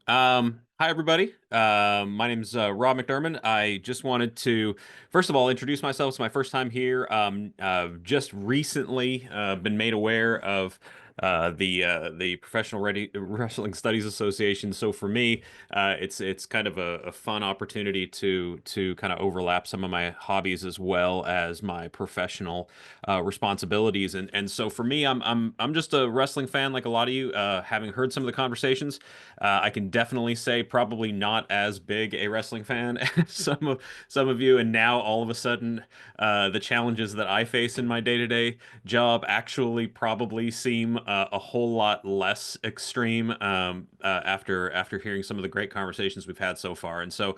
Hi everybody. My name's Rob McDermand. I just wanted to, first of all, introduce myself. It's my first time here. Just recently been made aware of the Professional Wrestling Studies Association. So for me, it's kind of a fun opportunity to kind of overlap some of my hobbies as well as my professional responsibilities. And so for me, I'm just a wrestling fan like a lot of you. Having heard some of the conversations. I can definitely say probably not as big a wrestling fan as some of you, and now all of a sudden, the challenges that I face in my day-to-day job actually probably seem a whole lot less extreme after hearing some of the great conversations we've had so far. And so,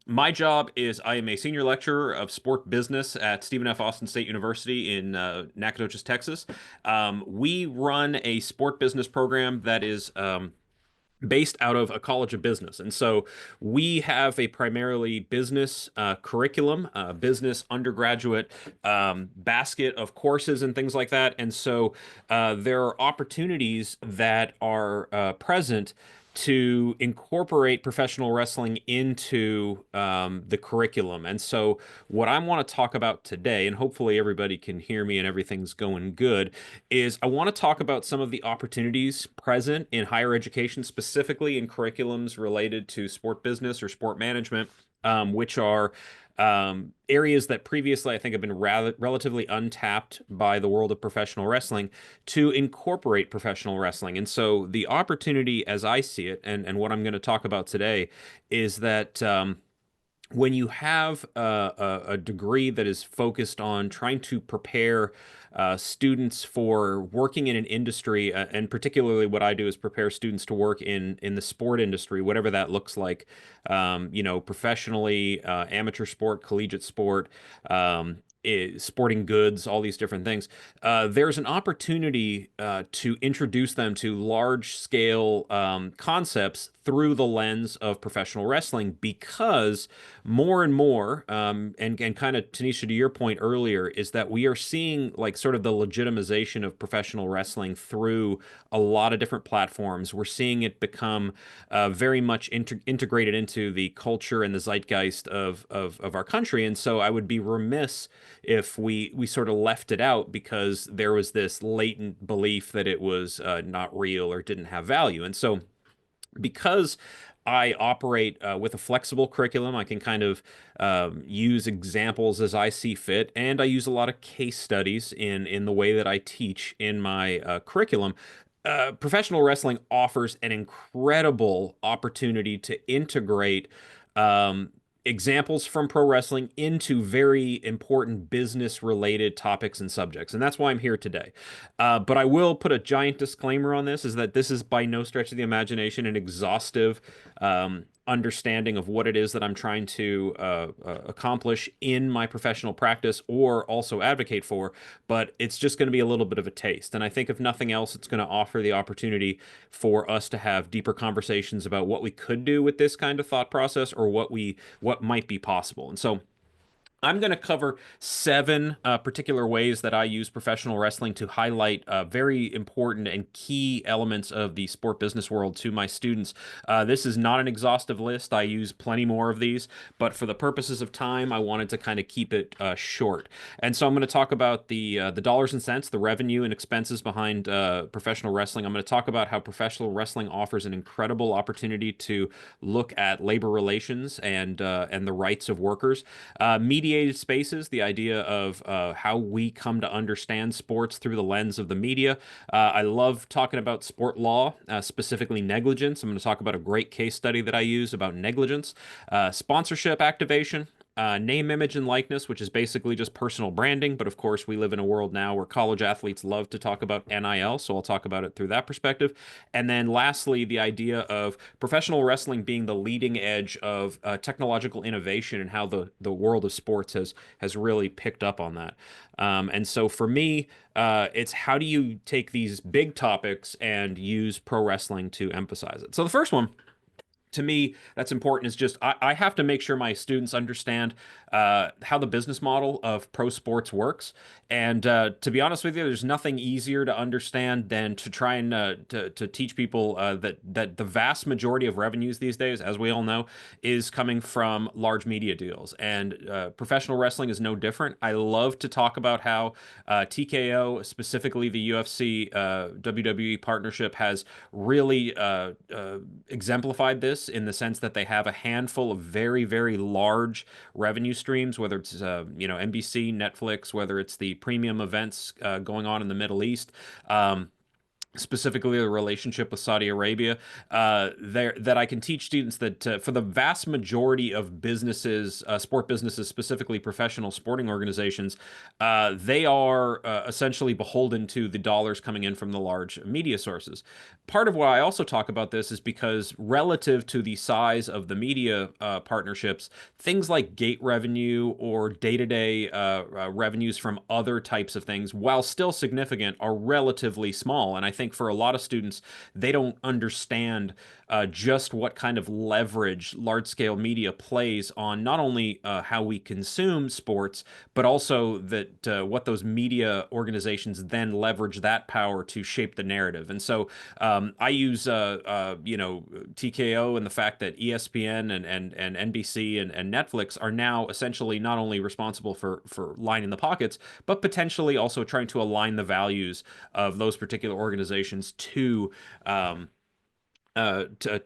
my job is I am a senior lecturer of sport business at Stephen F. Austin State University in Nacogdoches, Texas. We run a sport business program that is based out of a college of business. And so we have a primarily business curriculum, business undergraduate basket of courses and things like that. And so there are opportunities that are present to incorporate professional wrestling into the curriculum. And so, what I want to talk about today, and hopefully everybody can hear me and everything's going good, is I want to talk about some of the opportunities present in higher education, specifically in curriculums related to sport business or sport management, which are areas that previously I think have been rather relatively untapped by the world of professional wrestling to incorporate professional wrestling. And so the opportunity, as I see it, and what I'm going to talk about today, is that when you have a degree that is focused on trying to prepare students for working in an industry, and particularly what I do is prepare students to work in the sport industry, whatever that looks like, professionally, amateur sport, collegiate sport, sporting goods, all these different things. There's an opportunity to introduce them to large scale concepts through the lens of professional wrestling because more and more, and kind of Tanisha, to your point earlier, is that we are seeing like sort of the legitimization of professional wrestling through a lot of different platforms. We're seeing it become very much integrated into the culture and the zeitgeist of our country. And so I would be remiss if we sort of left it out because there was this latent belief that it was not real or didn't have value. And so because I operate with a flexible curriculum, I can kind of use examples as I see fit, and I use a lot of case studies in the way that I teach in my curriculum. Professional wrestling offers an incredible opportunity to integrate um, examples from pro wrestling into very important business related topics and subjects. And that's why I'm here today. But I will put a giant disclaimer on this is that this is by no stretch of the imagination an exhaustive understanding of what it is that I'm trying to accomplish in my professional practice or also advocate for, but it's just going to be a little bit of a taste. And I think if nothing else, it's going to offer the opportunity for us to have deeper conversations about what we could do with this kind of thought process or what might be possible. And so I'm going to cover seven particular ways that I use professional wrestling to highlight very important and key elements of the sport business world to my students. This is not an exhaustive list. I use plenty more of these, but for the purposes of time, I wanted to kind of keep it short. And so I'm going to talk about the dollars and cents, the revenue and expenses behind professional wrestling. I'm going to talk about how professional wrestling offers an incredible opportunity to look at labor relations and the rights of workers. Mediated spaces, the idea of how we come to understand sports through the lens of the media. I love talking about sport law, specifically negligence. I'm going to talk about a great case study that I use about negligence, sponsorship activation, name, image, and likeness, which is basically just personal branding. But of course, we live in a world now where college athletes love to talk about NIL, so I'll talk about it through that perspective. And then lastly, the idea of professional wrestling being the leading edge of technological innovation and how the world of sports has really picked up on that. And so for me, it's how do you take these big topics and use pro wrestling to emphasize it? So the first one to me, that's important. Is just I have to make sure my students understand how the business model of pro sports works. And to be honest with you, there's nothing easier to understand than to try and to teach people that the vast majority of revenues these days, as we all know, is coming from large media deals. And professional wrestling is no different. I love to talk about how TKO, specifically the UFC WWE partnership, has really exemplified this in the sense that they have a handful of very, very large revenue streams, whether it's NBC, Netflix, whether it's the premium events going on in the Middle East. Specifically the relationship with Saudi Arabia, there that I can teach students that for the vast majority of businesses, sport businesses, specifically professional sporting organizations, they are essentially beholden to the dollars coming in from the large media sources. Part of why I also talk about this is because relative to the size of the media partnerships, things like gate revenue or day-to-day revenues from other types of things, while still significant, are relatively small. And I think for a lot of students, they don't understand just what kind of leverage large scale media plays on not only how we consume sports, but also that what those media organizations then leverage that power to shape the narrative. And so I use TKO and the fact that ESPN and NBC and Netflix are now essentially not only responsible for lining the pockets, but potentially also trying to align the values of those particular organizations to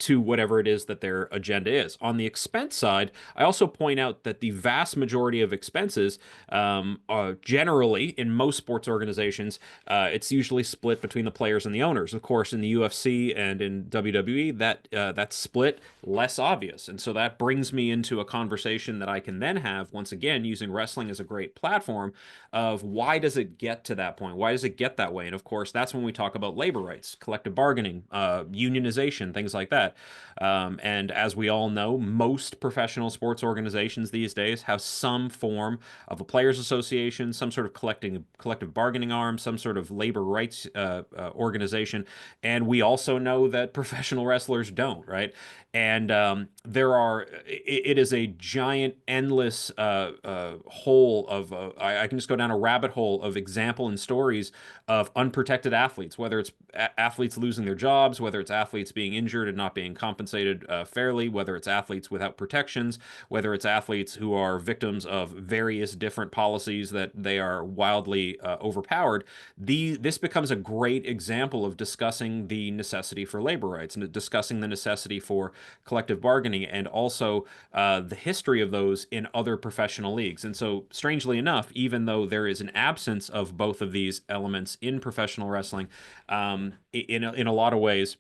whatever it is that their agenda is. On the expense side, I also point out that the vast majority of expenses, are generally in most sports organizations, it's usually split between the players and the owners. Of course, in the UFC and in WWE, that split less obvious, and so that brings me into a conversation that I can then have once again using wrestling as a great platform of why does it get to that point? Why does it get that way? And of course, that's when we talk about labor rights, collective bargaining, unionization, things like that. And as we all know, most professional sports organizations these days have some form of a players' association, some sort of collective bargaining arm, some sort of labor rights organization. And we also know that professional wrestlers don't, right? And it is a giant, endless hole of, I can just go down a rabbit hole of example and stories of unprotected athletes, whether it's athletes losing their jobs, whether it's athletes being injured and not being compensated fairly, whether it's athletes without protections, whether it's athletes who are victims of various different policies that they are wildly overpowered. This becomes a great example of discussing the necessity for labor rights and discussing the necessity for collective bargaining and also the history of those in other professional leagues. And so, strangely enough, even though there is an absence of both of these elements in professional wrestling, in a lot of ways,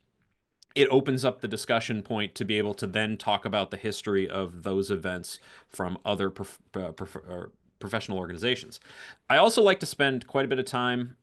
it opens up the discussion point to be able to then talk about the history of those events from other professional organizations. I also like to spend quite a bit of time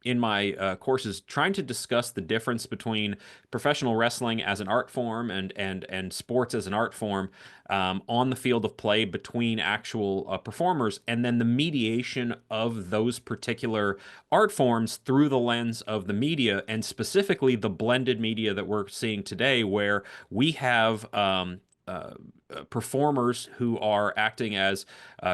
in my courses trying to discuss the difference between professional wrestling as an art form and sports as an art form on the field of play between actual performers, and then the mediation of those particular art forms through the lens of the media, and specifically the blended media that we're seeing today, where we have performers who are acting as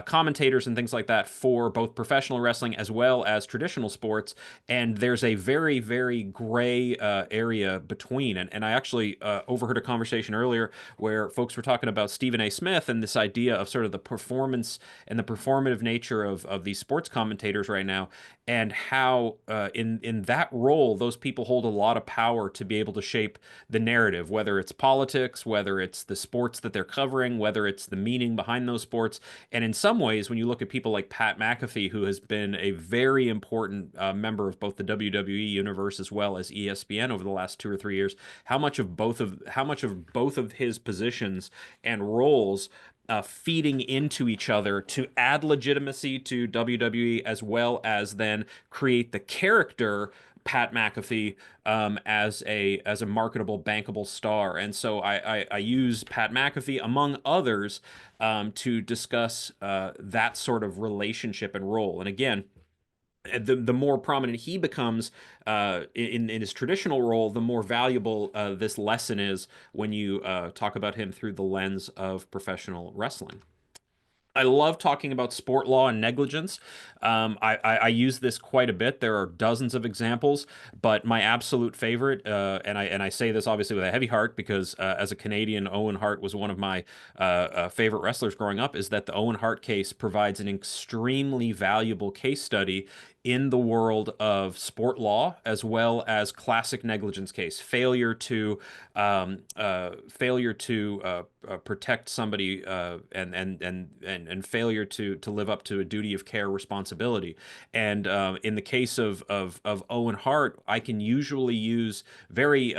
commentators and things like that for both professional wrestling as well as traditional sports. And there's a very, very gray area between. And I actually overheard a conversation earlier where folks were talking about Stephen A. Smith and this idea of sort of the performance and the performative nature of these sports commentators right now, and how in that role those people hold a lot of power to be able to shape the narrative, whether it's politics, whether it's the sports that they're covering, whether it's the meaning behind those sports. And in some ways, when you look at people like Pat McAfee, who has been a very important member of both the WWE universe as well as ESPN over the last 2 or 3 years, how much of both of his positions and roles feeding into each other to add legitimacy to WWE, as well as then create the character Pat McAfee as a marketable, bankable star. And so I use Pat McAfee among others to discuss that sort of relationship and role. And again, the more prominent he becomes in his traditional role, the more valuable this lesson is when you talk about him through the lens of professional wrestling. I love talking about sport law and negligence. I use this quite a bit. There are dozens of examples, but my absolute favorite, and I say this obviously with a heavy heart because as a Canadian, Owen Hart was one of my favorite wrestlers growing up. Is that the Owen Hart case provides an extremely valuable case study in the world of sport law as well as classic negligence case, failure to protect somebody and failure to live up to a duty of care responsibility. And in the case of Owen Hart, I can usually use very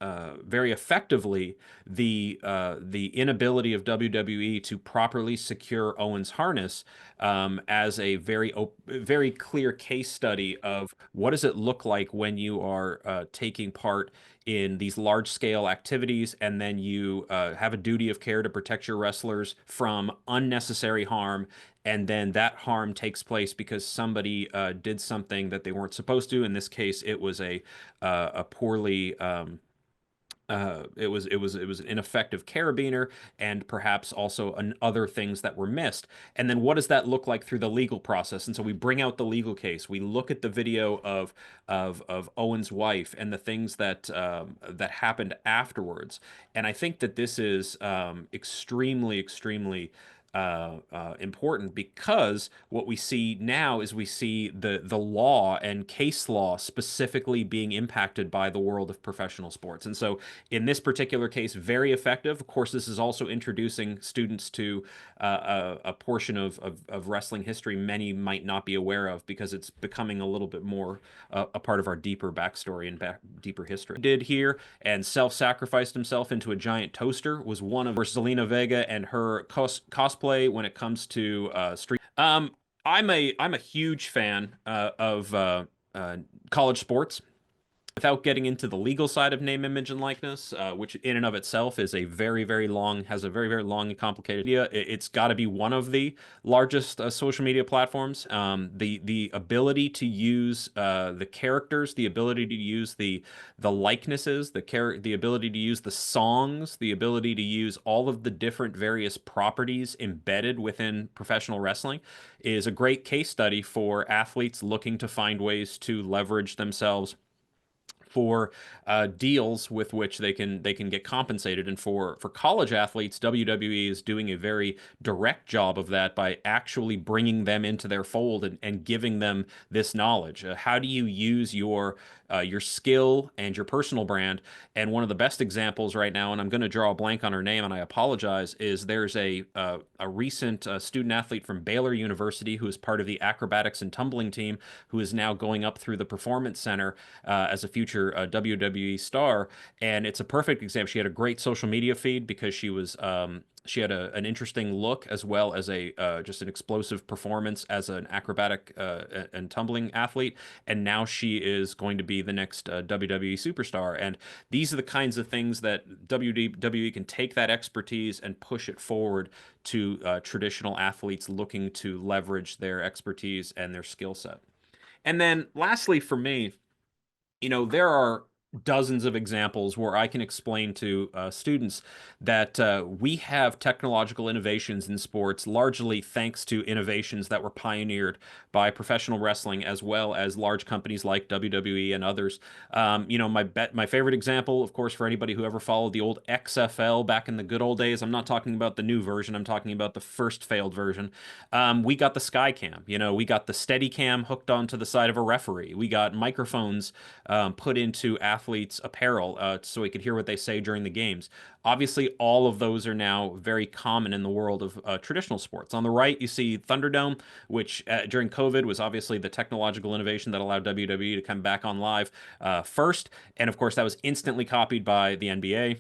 effectively the inability of WWE to properly secure Owen's harness as a very clear case study of what does it look like when you are taking part in these large scale activities and then you have a duty of care to protect your wrestlers from unnecessary harm, and then that harm takes place because somebody did something that they weren't supposed to. In this case, it was a poorly it was an ineffective carabiner and perhaps also other things that were missed. And then what does that look like through the legal process? And so we bring out the legal case. We look at the video of Owen's wife and the things that happened afterwards. And I think that this is extremely important because what we see now is we see the law and case law specifically being impacted by the world of professional sports. And so in this particular case, very effective. Of course, this is also introducing students to a portion of wrestling history many might not be aware of because it's becoming a little bit more a part of our deeper backstory and deeper history. Did here and self-sacrificed himself into a giant toaster was one of Zelina Vega and her cosplay when it comes to street. I'm a huge fan of college sports. Without getting into the legal side of name, image, and likeness, which in and of itself is has a very long and complicated idea. It's got to be one of the largest social media platforms. The ability to use the characters, the ability to use the likenesses, the ability to use the songs, the ability to use all of the different various properties embedded within professional wrestling is a great case study for athletes looking to find ways to leverage themselves for deals with which they can get compensated. And for college athletes, WWE is doing a very direct job of that by actually bringing them into their fold and giving them this knowledge. How do you use your skill and your personal brand? And one of the best examples right now, and I'm going to draw a blank on her name, and I apologize, is there's a recent student athlete from Baylor University who is part of the acrobatics and tumbling team who is now going up through the Performance Center as a future WWE star. And it's a perfect example. She had a great social media feed because she had an interesting look as well as a just an explosive performance as an acrobatic and tumbling athlete. And now she is going to be the next WWE superstar. And these are the kinds of things that WWE can take that expertise and push it forward to traditional athletes looking to leverage their expertise and their skill set. And then lastly, for me, there are dozens of examples where I can explain to students that we have technological innovations in sports largely thanks to innovations that were pioneered by professional wrestling as well as large companies like WWE and others. My favorite example, of course, for anybody who ever followed the old XFL back in the good old days, I'm not talking about the new version, I'm talking about the first failed version. We got the Skycam, we got the Steadicam hooked onto the side of a referee. We got microphones put into athletes' apparel so we could hear what they say during the games. Obviously, all of those are now very common in the world of traditional sports. On the right, you see Thunderdome, which during COVID was obviously the technological innovation that allowed WWE to come back on live first. And of course, that was instantly copied by the NBA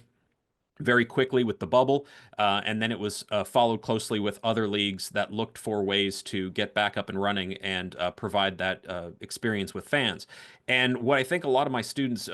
very quickly with the bubble, and then it was followed closely with other leagues that looked for ways to get back up and running and provide that experience with fans. And what I think a lot of my students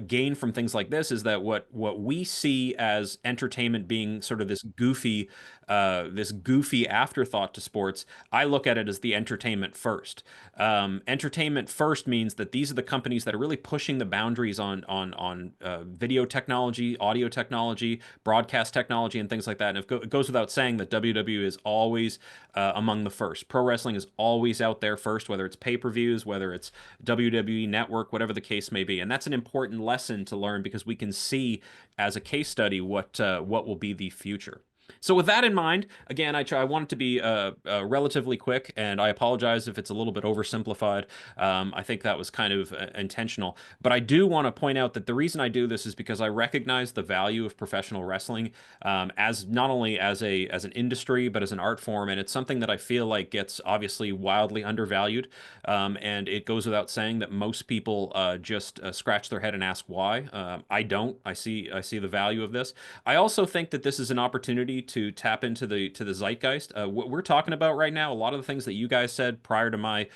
gain from things like this is that what we see as entertainment being sort of this goofy afterthought to sports, I look at it as the entertainment first. Entertainment first means that these are the companies that are really pushing the boundaries on video technology, audio technology, broadcast technology, and things like that. And it goes without saying that WWE is always among the first. Pro wrestling is always out there first, whether it's pay-per-views, whether it's WWE Network, whatever the case may be. And that's an important lesson to learn because we can see as a case study what will be the future. So with that in mind, again, I want it to be relatively quick, and I apologize if it's a little bit oversimplified. I think that was kind of intentional, but I do want to point out that the reason I do this is because I recognize the value of professional wrestling as not only as an industry but as an art form, and it's something that I feel like gets obviously wildly undervalued. And it goes without saying that most people just scratch their head and ask why. I don't. I see the value of this. I also think that this is an opportunity to tap into the zeitgeist. What we're talking about right now, a lot of the things that you guys said prior to my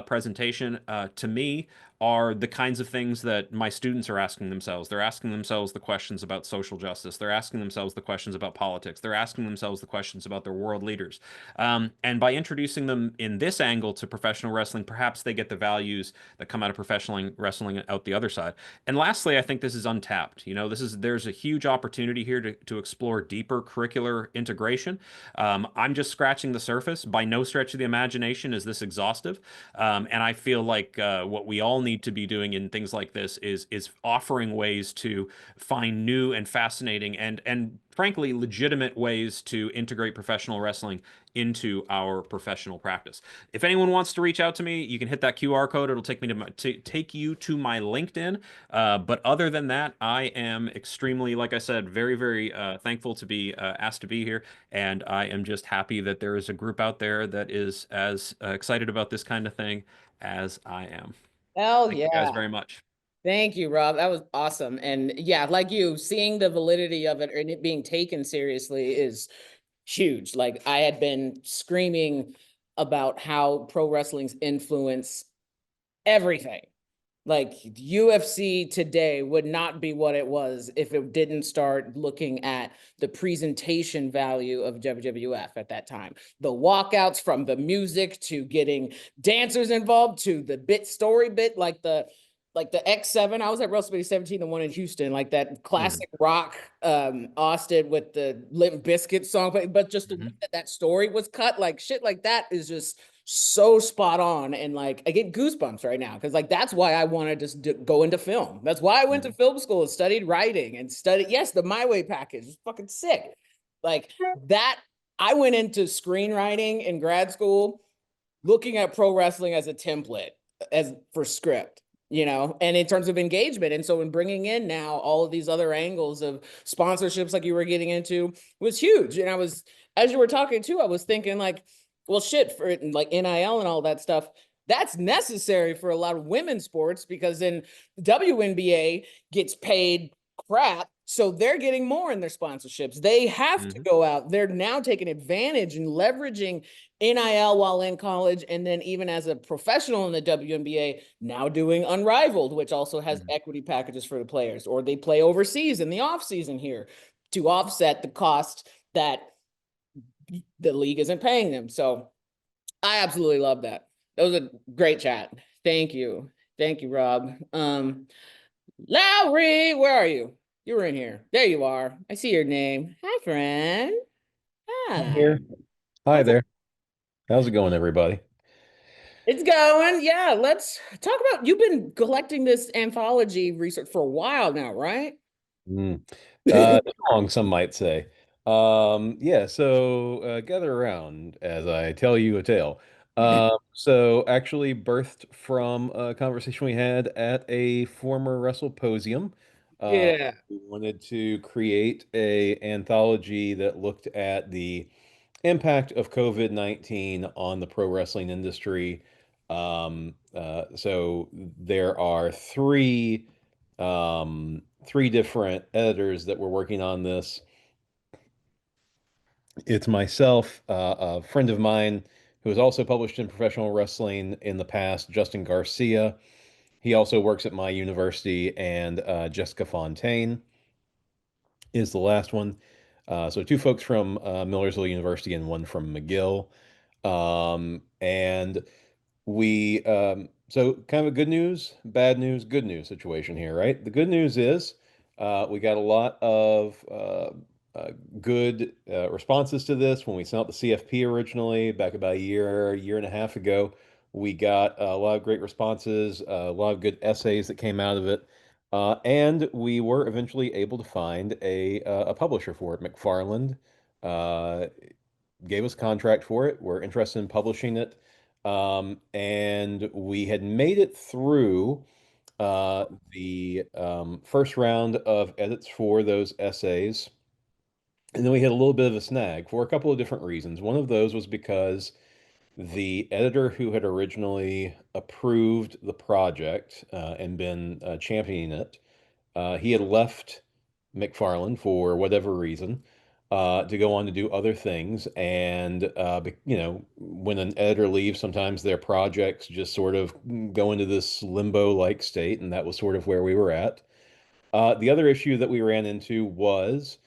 presentation, to me, are the kinds of things that my students are asking themselves. They're asking themselves the questions about social justice. They're asking themselves the questions about politics. They're asking themselves the questions about their world leaders. And by introducing them in this angle to professional wrestling, perhaps they get the values that come out of professional wrestling out the other side. And lastly, I think this is untapped. There's a huge opportunity here to explore deeper curricular integration. I'm just scratching the surface. By no stretch of the imagination is this exhaustive. And I feel like what we all need to be doing in things like this is offering ways to find new and fascinating and frankly legitimate ways to integrate professional wrestling into our professional practice. If anyone wants to reach out to me, you can hit that QR code. It'll take me take you to my LinkedIn. But other than that, I am extremely, like I said, very, very thankful to be asked to be here. And I am just happy that there is a group out there that is as excited about this kind of thing as I am. Hell Thank you guys yeah. very much. Thank you, Rob. That was awesome. And yeah, like you, seeing the validity of it and it being taken seriously is huge. Like I had been screaming about how pro wrestling's influence everything. Like UFC today would not be what it was if it didn't start looking at the presentation value of WWF at that time. The walkouts, from the music to getting dancers involved to the story bit, like the X7. I was at WrestlePosium 17, the one in Houston, like that Mhm. classic rock Austin with the Limp Bizkit song, but just the way Mhm. that story was cut, like shit like that is just so spot on. And like I get goosebumps right now because like that's why I wanted to go into film. That's why I went to Mhm. film school and studied writing and studied, yes, the My Way package is fucking sick. Like that, I went into screenwriting in grad school looking at pro wrestling as a template as for script, and in terms of engagement. And so in bringing in now all of these other angles of sponsorships like you were getting into was huge. And I was, as you were talking too, I was thinking like, well, shit, for like NIL and all that stuff, that's necessary for a lot of women's sports because then WNBA gets paid crap. So they're getting more in their sponsorships. They have to Mhm. go out. They're now taking advantage and leveraging NIL while in college. And then even as a professional in the WNBA, now doing Unrivaled, which also has Mhm. equity packages for the players, or they play overseas in the off season here to offset the cost that the league isn't paying them. So I absolutely love that. That was a great chat. Thank you. Thank you, Rob. Lowry, where are you? You were in here. There you are. I see your name. Hi, friend. I'm Hi. here. Hi What's up? there. How's it going, everybody? It's going. Yeah, let's talk about, you've been collecting this anthology research for a while now, right? Mm. Long, some might say. Yeah, so gather around as I tell you a tale. So actually birthed from a conversation we had at a former WrestlePosium. Yeah. We wanted to create a anthology that looked at the impact of COVID-19 on the pro wrestling industry. So there are three different editors that were working on this. It's myself, a friend of mine who has also published in professional wrestling in the past, Justin Garcia, He also works at my university, and Jessica Fontaine is the last one. So two folks from Millersville University and one from McGill. And so kind of a good news, bad news, good news situation here, right? The good news is we got a lot of good responses to this when we sent out the CFP originally back about a year and a half ago. We got a lot of great responses, a lot of good essays that came out of it. And we were eventually able to find a publisher for it. McFarland uh, gave us a contract for it. We're interested in publishing it. And we had made it through the first round of edits for those essays. And then we had a little bit of a snag for a couple of different reasons. One of those was because the editor who had originally approved the project and been championing it, he had left McFarland for whatever reason to go on to do other things. And, when an editor leaves, sometimes their projects just sort of go into this limbo-like state, and that was sort of where we were at. The other issue that we ran into was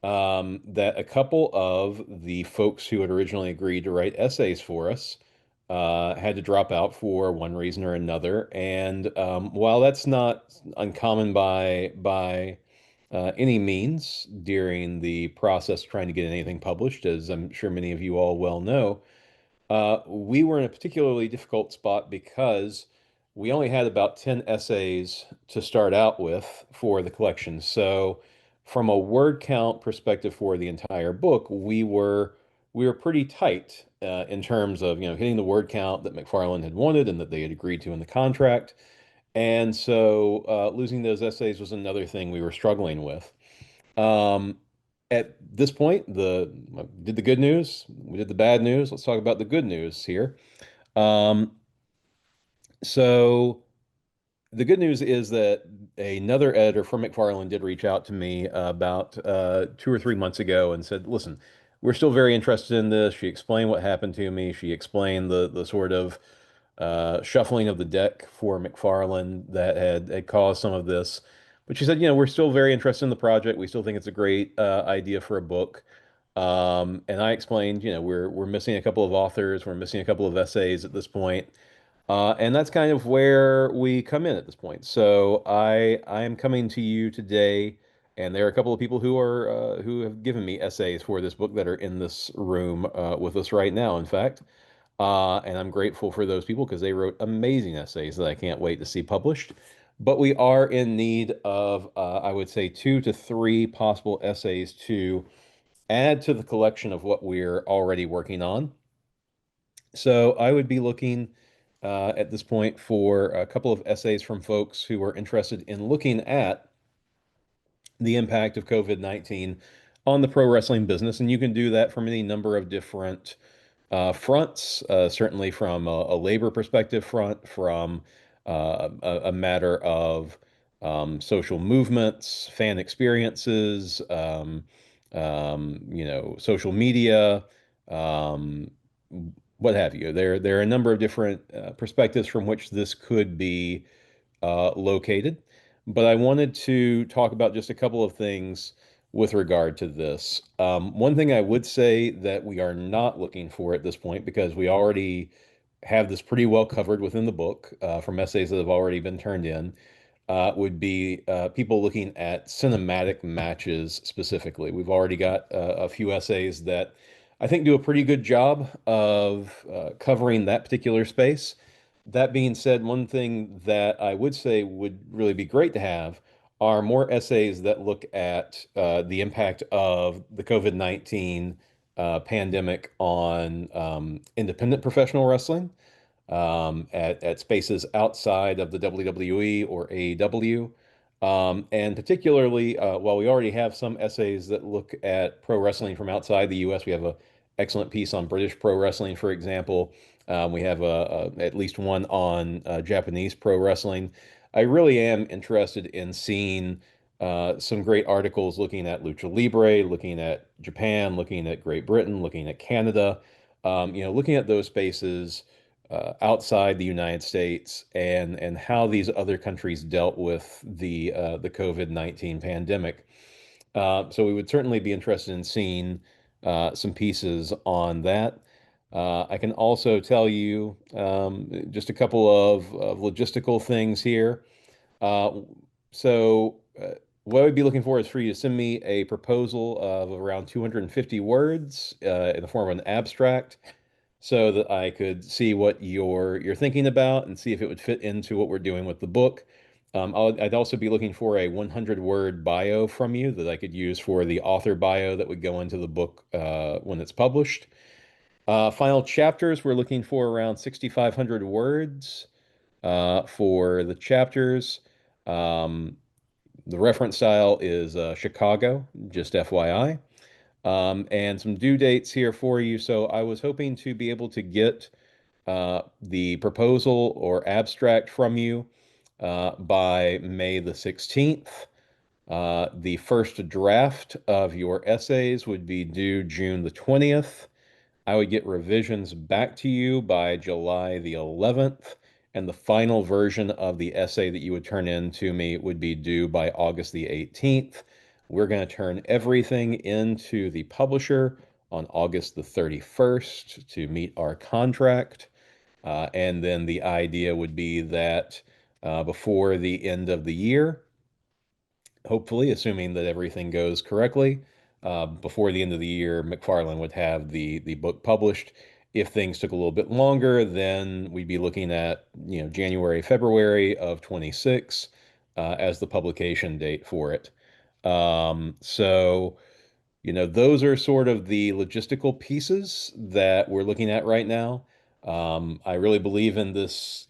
that a couple of the folks who had originally agreed to write essays for us had to drop out for one reason or another. And while that's not uncommon by any means during the process of trying to get anything published, as I'm sure many of you all well know, we were in a particularly difficult spot because we only had about 10 essays to start out with for the collection. So, from a word count perspective for the entire book, we were pretty tight in terms of hitting the word count that McFarland had wanted and that they had agreed to in the contract. And so losing those essays was another thing we were struggling with. Um, at this point, did the good news, we did the bad news. Let's talk about the good news here. Um, so the good news is that another editor from McFarland did reach out to me about 2 or 3 months ago and said, "Listen, we're still very interested in this." She explained what happened to me. She explained the sort of shuffling of the deck for McFarland that had caused some of this. But she said, we're still very interested in the project. We still think it's a great idea for a book. And I explained, we're missing a couple of authors, we're missing a couple of essays at this point. And that's kind of where we come in at this point. So I am coming to you today, and there are a couple of people who have given me essays for this book that are in this room with us right now, in fact. And I'm grateful for those people because they wrote amazing essays that I can't wait to see published. But we are in need of, I would say, 2 to 3 possible essays to add to the collection of what we're already working on. So I would be looking at this point for a couple of essays from folks who are interested in looking at the impact of COVID-19 on the pro wrestling business. And you can do that from any number of different fronts, certainly from a labor perspective front, from a matter of social movements, fan experiences, social media, um, what have you. There are a number of different perspectives from which this could be located. But I wanted to talk about just a couple of things with regard to this. One thing I would say that we are not looking for at this point, because we already have this pretty well covered within the book from essays that have already been turned in, would be people looking at cinematic matches specifically. We've already got a few essays that I think do a pretty good job of covering that particular space. That being said, one thing that I would say would really be great to have are more essays that look at the impact of the COVID-19 pandemic on independent professional wrestling at spaces outside of the WWE or AEW. And particularly, while we already have some essays that look at pro wrestling from outside the US, we have an excellent piece on British pro wrestling, for example. We have at least one on Japanese pro wrestling. I really am interested in seeing some great articles looking at Lucha Libre, looking at Japan, looking at Great Britain, looking at Canada, looking at those spaces outside the United States and how these other countries dealt with the COVID-19 pandemic. So we would certainly be interested in seeing some pieces on that. I can also tell you just a couple of logistical things here. Uh, so what I would be looking for is for you to send me a proposal of around 250 words in the form of an abstract so that I could see what you're thinking about and see if it would fit into what we're doing with the book. I'd also be looking for a 100-word bio from you that I could use for the author bio that would go into the book when it's published. Final chapters, we're looking for around 6,500 words for the chapters. Um, the reference style is Chicago, just FYI. And some due dates here for you. So I was hoping to be able to get the proposal or abstract from you by May the 16th. The first draft of your essays would be due June the 20th. I would get revisions back to you by July the 11th, and the final version of the essay that you would turn in to me would be due by August the 18th. We're going to turn everything into the publisher on August the 31st to meet our contract. And then the idea would be that before the end of the year, hopefully, assuming that everything goes correctly, before the end of the year, McFarlane would have the book published. If things took a little bit longer, then we'd be looking at January, February of 26 as the publication date for it. So those are sort of the logistical pieces that we're looking at right now. I really believe in this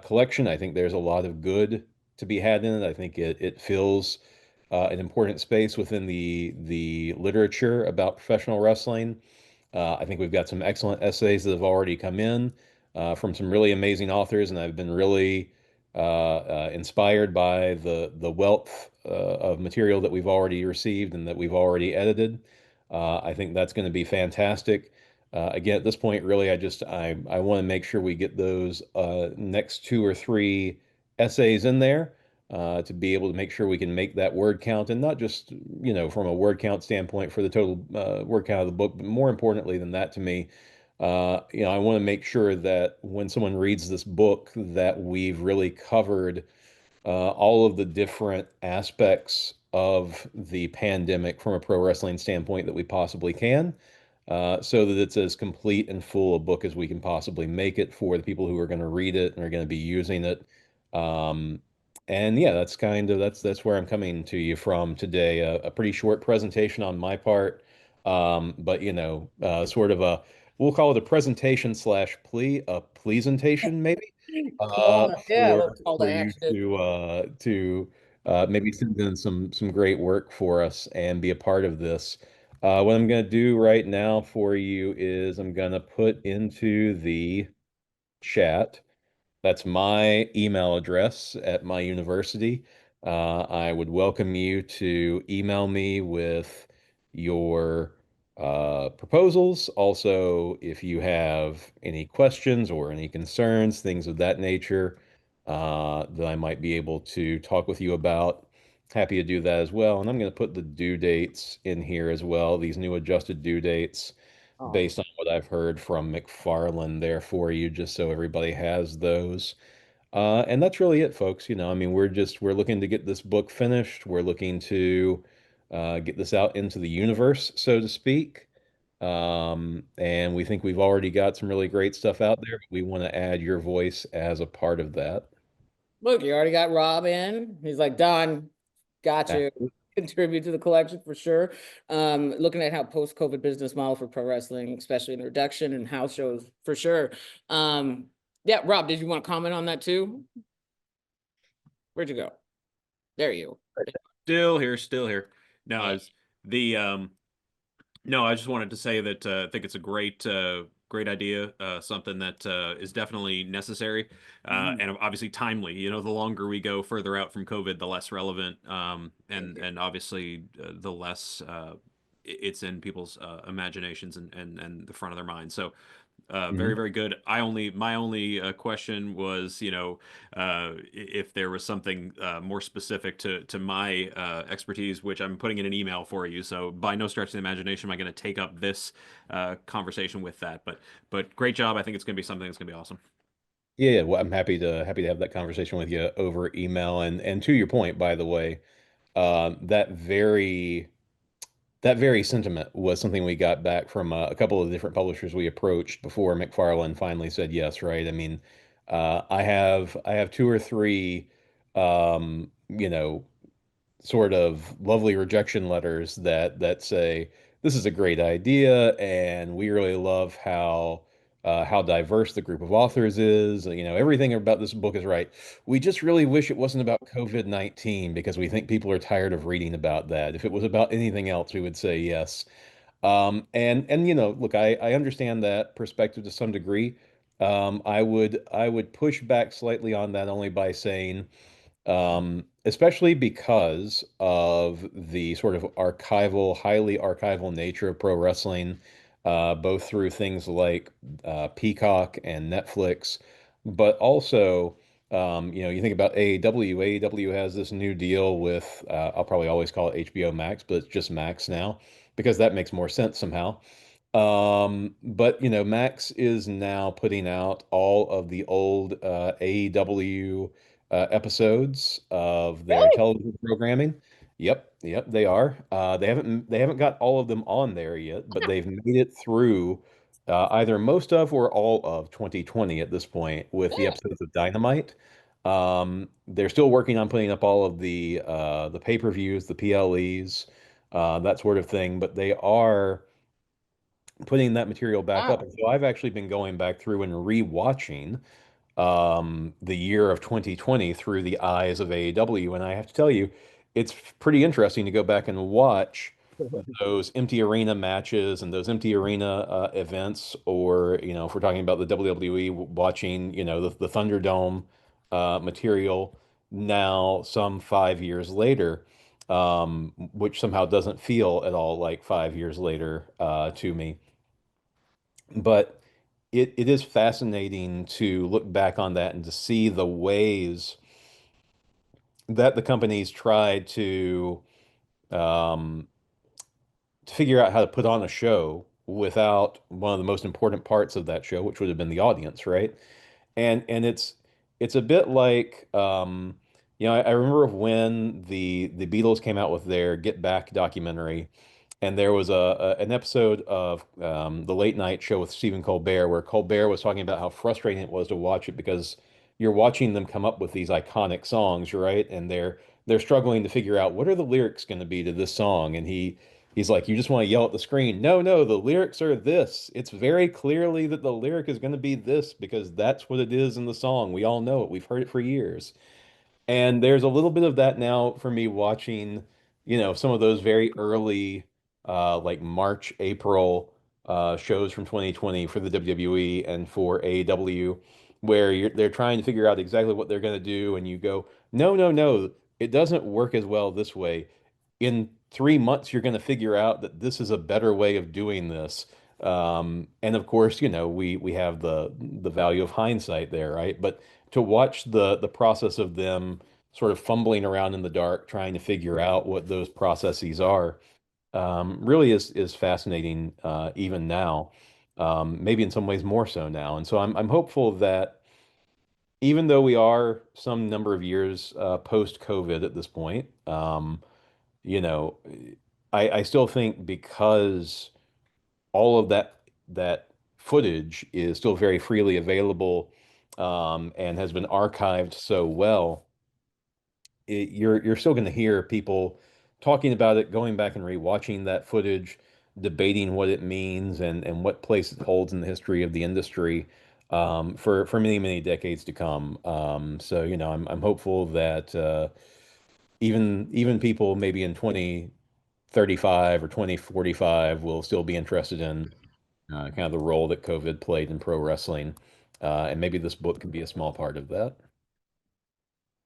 collection. I think there's a lot of good to be had in it. I think it fills an important space within the literature about professional wrestling. I think we've got some excellent essays that have already come in from some really amazing authors, and I've been really inspired by the wealth of material that we've already received and that we've already edited. I think that's going to be fantastic. Again, at this point, really, I want to make sure we get those next two or three essays in there to be able to make sure we can make that word count, and not just from a word count standpoint for the total word count of the book, but more importantly than that to me, I want to make sure that when someone reads this book, that we've really covered all of the different aspects of the pandemic from a pro wrestling standpoint that we possibly can, so that it's as complete and full a book as we can possibly make it for the people who are going to read it and are going to be using it. Um, and yeah, that's where I'm coming to you from today. A pretty short presentation on my part, but sort of we'll call it a presentation slash a presentation maybe Yeah, a little call to for you action. to maybe send in some great work for us and be a part of this. What I'm going to do right now for you is I'm going to put into the chat. That's my email address at my university. I would welcome you to email me with your proposals. Also, if you have any questions or any concerns, things of that nature, that I might be able to talk with you about, happy to do that as well. And I'm going to put the due dates in here as well, these new adjusted due dates Oh, based on what I've heard from McFarlane there for you, just so everybody has those. And that's really it, folks. I mean, we're looking to get this book finished. We're looking to get this out into the universe, so to speak. And we think we've already got some really great stuff out there, but we want to add your voice as a part of that. look, you already got Rob in. He's like, done. Got Yeah. you. Contribute to the collection for sure. Looking at how post-COVID business model for pro wrestling, especially in the reduction and house shows for sure. Yeah, Rob, did you want to comment on that too? Where'd you go? There you. Still here. No, I was the no, I just wanted to say that I think it's a great idea, something that is definitely necessary, and obviously timely. The longer we go further out from COVID, the less relevant, and obviously the less it's in people's imaginations and the front of their minds. So Very, Mhm. very good. My only question was, if there was something more specific to my expertise, which I'm putting in an email for you. So by no stretch of the imagination am I going to take up this conversation with that. But great job. I think it's going to be something that's going to be awesome. Yeah, well, I'm happy to have that conversation with you over email. And to your point, by the way, that very sentiment was something we got back from a couple of different publishers we approached before McFarlane finally said yes, right? I mean, I have two or three, you know, sort of lovely rejection letters that say this is a great idea and we really love how diverse the group of authors is. Everything about this book is right. We just really wish it wasn't about COVID-19 because we think people are tired of reading about that. If it was about anything else, we would say yes. And look, I understand that perspective to some degree. I would push back slightly on that only by saying especially because of the sort of highly archival nature of pro wrestling, both through things like Peacock and Netflix, but also, you think about AEW. AEW has this new deal with, I'll probably always call it HBO Max, but it's just Max now because that makes more sense somehow. But Max is now putting out all of the old AEW episodes of their Really? television programming. Yep, they are. They haven't got all of them on there yet, but they've made it through either most of or all of 2020 at this point with the Yeah. episodes of Dynamite. They're still working on putting up all of the pay-per-views, the PLEs, that sort of thing, but they are putting that material back up. Wow. And so I've actually been going back through and rewatching the year of 2020 through the eyes of AEW. And I have to tell you, it's pretty interesting to go back and watch those empty arena matches and those empty arena events, or, if we're talking about the WWE, watching, the Thunderdome material now, some 5 years later, which somehow doesn't feel at all like 5 years later to me. But it is fascinating to look back on that and to see the ways that the companies tried um, to figure out how to put on a show without one of the most important parts of that show, which would have been the audience, right? And it's a bit like I remember when the Beatles came out with their Get Back documentary, and there was an episode of the late night show with Stephen Colbert where Colbert was talking about how frustrating it was to watch it because you're watching them come up with these iconic songs, right? And they're struggling to figure out what are the lyrics going to be to this song, and he's like, you just want to yell at the screen. No, no, the lyrics are this. It's very clearly that the lyric is going to be this because that's what it is in the song. We all know it. We've heard it for years. And there's a little bit of that now for me watching, some of those very early, like March, April shows from 2020 for the WWE and for AEW, where they're trying to figure out exactly what they're going to do. And you go, no, no, no, it doesn't work as well this way. In 3 months, you're going to figure out that this is a better way of doing this. And of course, we have the value of hindsight there, right? But to watch the process of them sort of fumbling around in the dark, trying to figure out what those processes are, really is fascinating even now. Maybe in some ways more so now. And so I'm hopeful that even though we are some number of years post-COVID at this point, you know, I still think because all of that footage is still very freely available and has been archived so well, you're still going to hear people talking about it, going back and rewatching that footage, debating what it means and what place it holds in the history of the industry for many, many decades to come. So, I'm hopeful that even people maybe in 2035 or 2045 will still be interested in kind of the role that COVID played in pro wrestling. And maybe this book can be a small part of that.